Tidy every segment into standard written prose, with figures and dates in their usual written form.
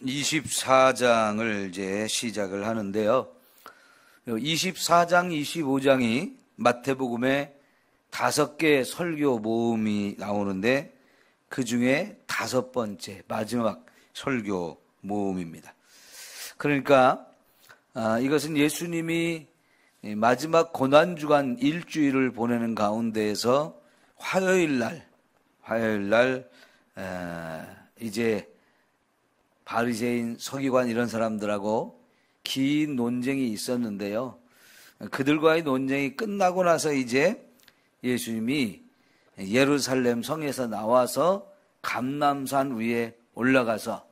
24장을 이제 시작을 하는데요. 24장, 25장이 마태복음에 5개의 설교 모음이 나오는데 그 중에 5번째 마지막 설교 모음입니다. 그러니까 이것은 예수님이 마지막 고난주간 일주일을 보내는 가운데에서 화요일 날 이제 바리새인, 서기관 이런 사람들하고 긴 논쟁이 있었는데요. 그들과의 논쟁이 끝나고 나서 이제 예수님이 예루살렘 성에서 나와서 감람산 위에 올라가서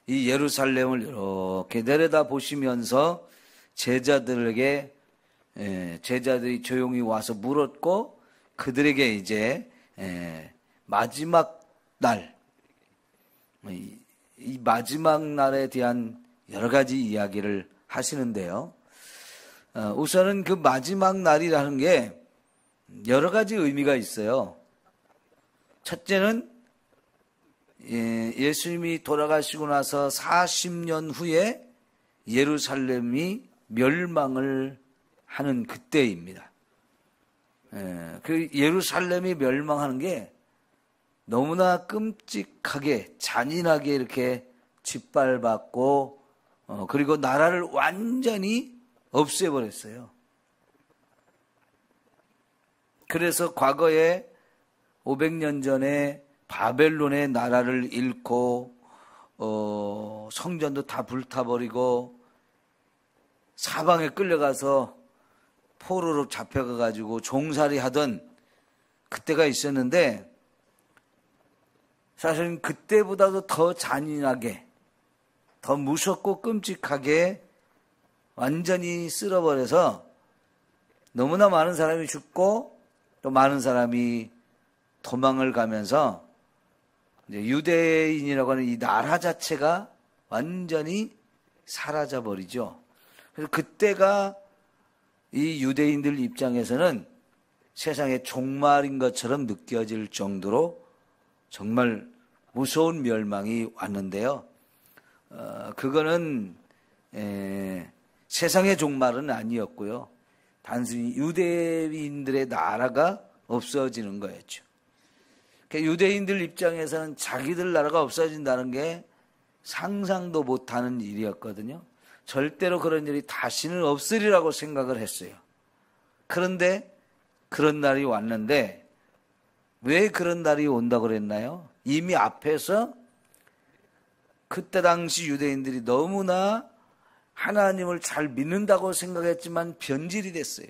이 예루살렘을 이렇게 내려다 보시면서 제자들이 조용히 와서 물었고 그들에게 이제 마지막 날, 이 마지막 날에 대한 여러 가지 이야기를 하시는데요. 우선은 그 마지막 날이라는 게 여러 가지 의미가 있어요. 첫째는 예수님이 돌아가시고 나서 40년 후에 예루살렘이 멸망을 하는 그때입니다. 그 예루살렘이 멸망하는 게 너무나 끔찍하게 잔인하게 이렇게 짓밟았고 그리고 나라를 완전히 없애버렸어요. 그래서 과거에 500년 전에 바벨론의 나라를 잃고 성전도 다 불타버리고 사방에 끌려가서 포로로 잡혀가가지고 종살이 하던 그때가 있었는데 사실은 그때보다도 더 잔인하게 더 무섭고 끔찍하게 완전히 쓸어버려서 너무나 많은 사람이 죽고 또 많은 사람이 도망을 가면서 이제 유대인이라고 하는 이 나라 자체가 완전히 사라져버리죠. 그래서 그때가 이 유대인들 입장에서는 세상의 종말인 것처럼 느껴질 정도로 정말 무서운 멸망이 왔는데요. 그거는 세상의 종말은 아니었고요. 단순히 유대인들의 나라가 없어지는 거였죠. 유대인들 입장에서는 자기들 나라가 없어진다는 게 상상도 못하는 일이었거든요. 절대로 그런 일이 다시는 없으리라고 생각을 했어요. 그런데 그런 날이 왔는데 왜 그런 날이 온다고 그랬나요? 이미 앞에서 그때 당시 유대인들이 너무나 하나님을 잘 믿는다고 생각했지만 변질이 됐어요.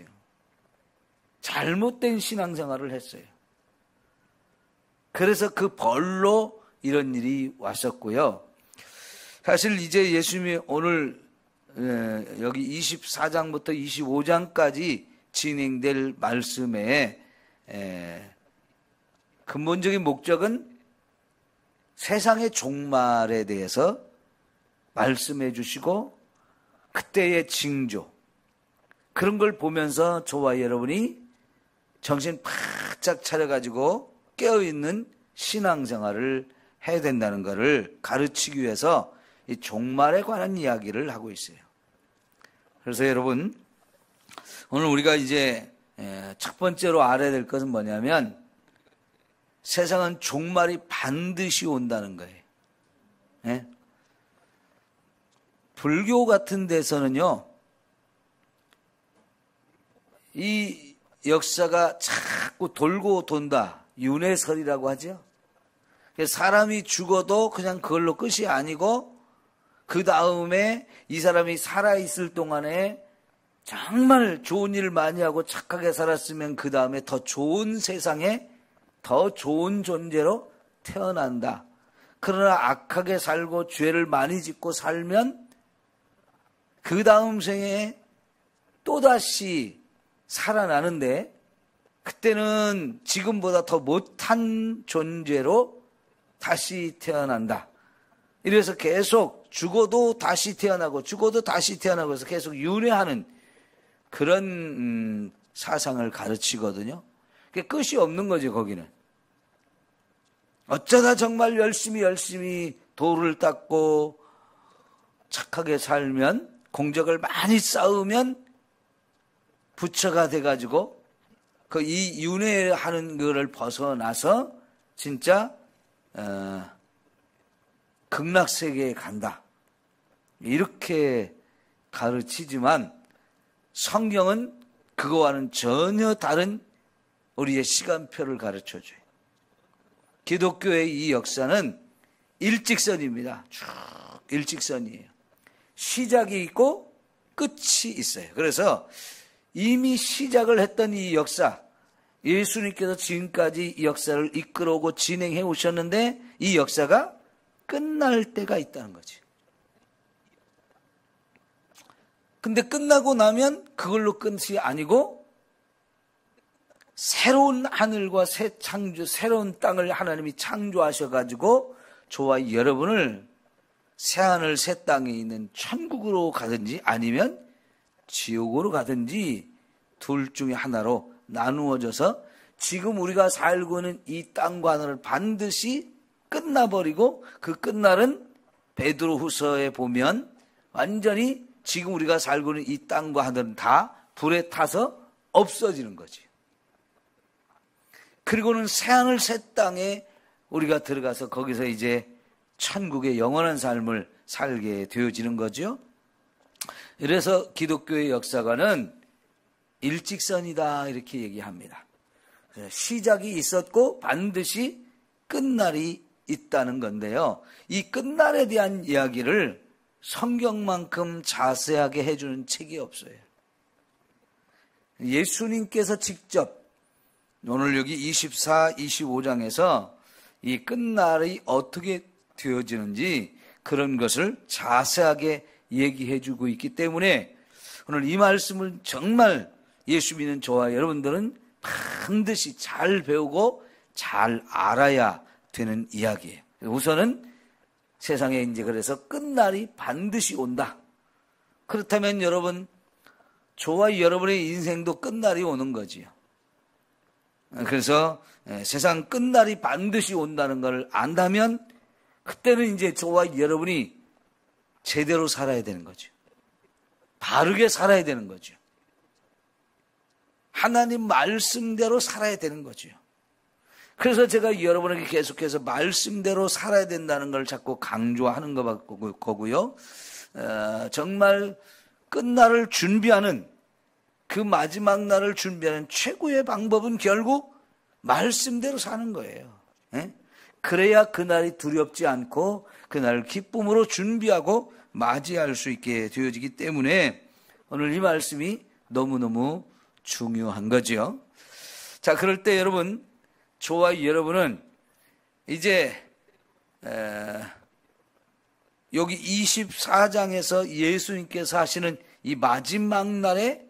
잘못된 신앙생활을 했어요. 그래서 그 벌로 이런 일이 왔었고요. 사실 이제 예수님이 오늘 여기 24장부터 25장까지 진행될 말씀의 근본적인 목적은 세상의 종말에 대해서 말씀해 주시고 그때의 징조 그런 걸 보면서 저와 여러분이 정신 바짝 차려가지고 깨어있는 신앙생활을 해야 된다는 것을 가르치기 위해서 이 종말에 관한 이야기를 하고 있어요. 그래서 여러분 오늘 우리가 이제 첫 번째로 알아야 될 것은 뭐냐면 세상은 종말이 반드시 온다는 거예요. 네? 불교 같은 데서는요, 이 역사가 자꾸 돌고 돈다. 윤회설이라고 하죠. 사람이 죽어도 그냥 그걸로 끝이 아니고 그 다음에 이 사람이 살아있을 동안에 정말 좋은 일을 많이 하고 착하게 살았으면 그 다음에 더 좋은 세상에 더 좋은 존재로 태어난다. 그러나 악하게 살고 죄를 많이 짓고 살면 그 다음 생에 또다시 살아나는데 그때는 지금보다 더 못한 존재로 다시 태어난다. 이래서 계속 죽어도 다시 태어나고 죽어도 다시 태어나고 해서 계속 윤회하는 그런 사상을 가르치거든요. 그게 끝이 없는 거죠, 거기는. 어쩌다 정말 열심히 도를 닦고 착하게 살면, 공적을 많이 쌓으면 부처가 돼가지고 이 윤회하는 거를 벗어나서 진짜 극락세계에 간다. 이렇게 가르치지만 성경은 그거와는 전혀 다른 우리의 시간표를 가르쳐줘요. 기독교의 이 역사는 일직선입니다. 쭉 일직선이에요. 시작이 있고 끝이 있어요. 그래서 이미 시작을 했던 이 역사, 예수님께서 지금까지 이 역사를 이끌어오고 진행해 오셨는데 이 역사가 끝날 때가 있다는 거지. 근데 끝나고 나면 그걸로 끝이 아니고 새로운 하늘과 새 창조, 새로운 땅을 하나님이 창조하셔가지고 저와 여러분을 새하늘 새 땅에 있는 천국으로 가든지 아니면 지옥으로 가든지 둘 중에 하나로 나누어져서 지금 우리가 살고 있는 이 땅과 하늘을 반드시 끝나버리고 그 끝날은 베드로후서에 보면 완전히 지금 우리가 살고 있는 이 땅과 하늘은 다 불에 타서 없어지는 거지. 그리고는 새하늘 새 땅에 우리가 들어가서 거기서 이제 천국의 영원한 삶을 살게 되어지는 거죠. 그래서 기독교의 역사관은 일직선이다 이렇게 얘기합니다. 시작이 있었고 반드시 끝날이 있다는 건데요. 이 끝날에 대한 이야기를 성경만큼 자세하게 해주는 책이 없어요. 예수님께서 직접 오늘 여기 24, 25장에서 이 끝날이 어떻게 되어지는지 그런 것을 자세하게 얘기해 주고 있기 때문에 오늘 이 말씀을 정말 예수 믿는 저와 여러분들은 반드시 잘 배우고 잘 알아야 되는 이야기예요. 우선은 세상에 이제 그래서 끝날이 반드시 온다. 그렇다면 여러분, 저와 여러분의 인생도 끝날이 오는 거지요. 그래서 세상 끝날이 반드시 온다는 걸 안다면 그때는 이제 저와 여러분이 제대로 살아야 되는 거죠. 바르게 살아야 되는 거죠. 하나님 말씀대로 살아야 되는 거죠. 그래서 제가 여러분에게 계속해서 말씀대로 살아야 된다는 걸 자꾸 강조하는 거고요. 정말 끝날을 준비하는 그 마지막 날을 준비하는 최고의 방법은 결국 말씀대로 사는 거예요. 그래야 그날이 두렵지 않고 그날을 기쁨으로 준비하고 맞이할 수 있게 되어지기 때문에 오늘 이 말씀이 너무너무 중요한 거죠. 자, 그럴 때 여러분, 저와 여러분은 이제 여기 24장에서 예수님께서 하시는 이 마지막 날에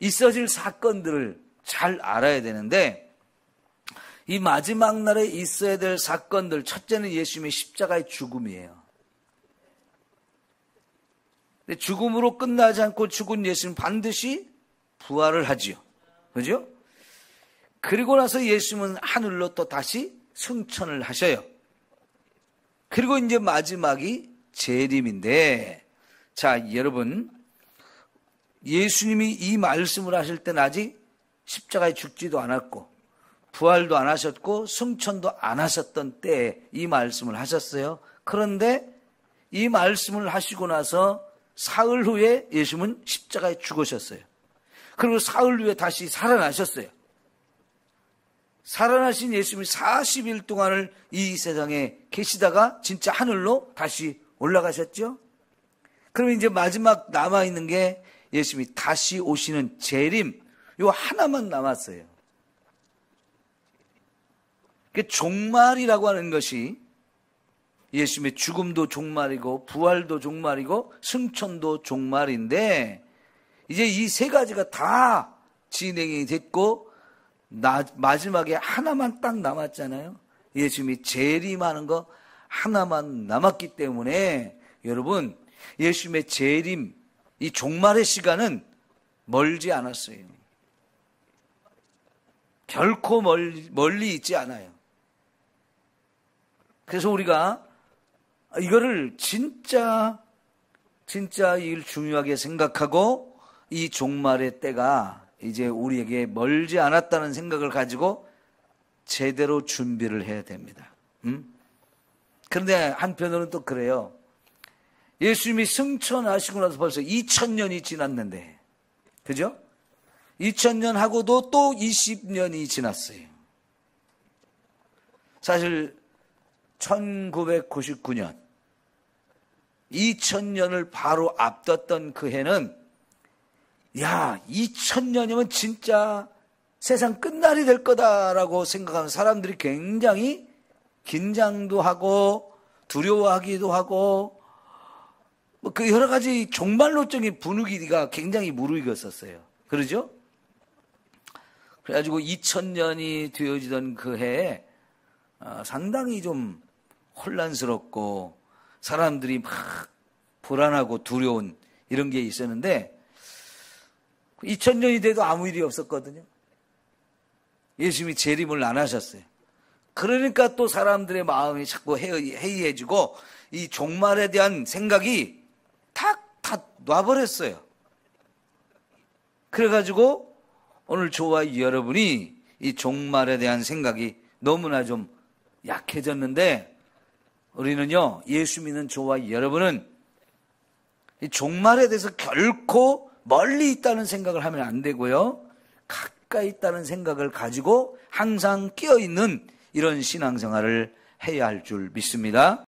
있어질 사건들을 잘 알아야 되는데 이 마지막 날에 있어야 될 사건들, 첫째는 예수님의 십자가의 죽음이에요. 근데 죽음으로 끝나지 않고 죽은 예수님 반드시 부활을 하지요. 그죠? 그리고 나서 예수님은 하늘로 또 다시 승천을 하셔요. 그리고 이제 마지막이 재림인데, 자, 여러분, 예수님이 이 말씀을 하실 때는 아직 십자가에 죽지도 않았고, 부활도 안 하셨고, 승천도 안 하셨던 때에 이 말씀을 하셨어요. 그런데 이 말씀을 하시고 나서 사흘 후에 예수님은 십자가에 죽으셨어요. 그리고 사흘 후에 다시 살아나셨어요. 살아나신 예수님이 40일 동안을 이 세상에 계시다가 진짜 하늘로 다시 올라가셨죠. 그러면 이제 마지막 남아있는 게 예수님이 다시 오시는 재림, 요 하나만 남았어요. 종말이라고 하는 것이 예수님의 죽음도 종말이고 부활도 종말이고 승천도 종말인데 이제 이 세 가지가 다 진행이 됐고 마지막에 하나만 딱 남았잖아요. 예수님이 재림하는 거 하나만 남았기 때문에 여러분, 예수님의 재림, 이 종말의 시간은 멀지 않았어요. 결코 멀리 있지 않아요. 그래서 우리가 이거를 진짜 진짜 이걸 중요하게 생각하고 이 종말의 때가 이제 우리에게 멀지 않았다는 생각을 가지고 제대로 준비를 해야 됩니다. 그런데 한편으로는 또 그래요. 예수님이 승천하시고 나서 벌써 2000년이 지났는데, 그죠? 2000년 하고도 또 20년이 지났어요. 사실 1999년 2000년을 바로 앞뒀던 그 해는, 야, 2000년이면 진짜 세상 끝날이 될 거다라고 생각하는 사람들이 굉장히 긴장도 하고 두려워하기도 하고 그 여러 가지 종말론적인 분위기가 굉장히 무르익었었어요. 그러죠? 그래가지고 2000년이 되어지던 그 해에 상당히 좀 혼란스럽고 사람들이 막 불안하고 두려운 이런 게 있었는데 2000년이 돼도 아무 일이 없었거든요. 예수님이 재림을 안 하셨어요. 그러니까 또 사람들의 마음이 자꾸 해이해지고 이 종말에 대한 생각이 다 놔버렸어요. 그래가지고 오늘 저와 여러분이 이 종말에 대한 생각이 너무나 좀 약해졌는데, 우리는요, 예수 믿는 저와 여러분은 이 종말에 대해서 결코 멀리 있다는 생각을 하면 안 되고요, 가까이 있다는 생각을 가지고 항상 끼어있는 이런 신앙생활을 해야 할 줄 믿습니다.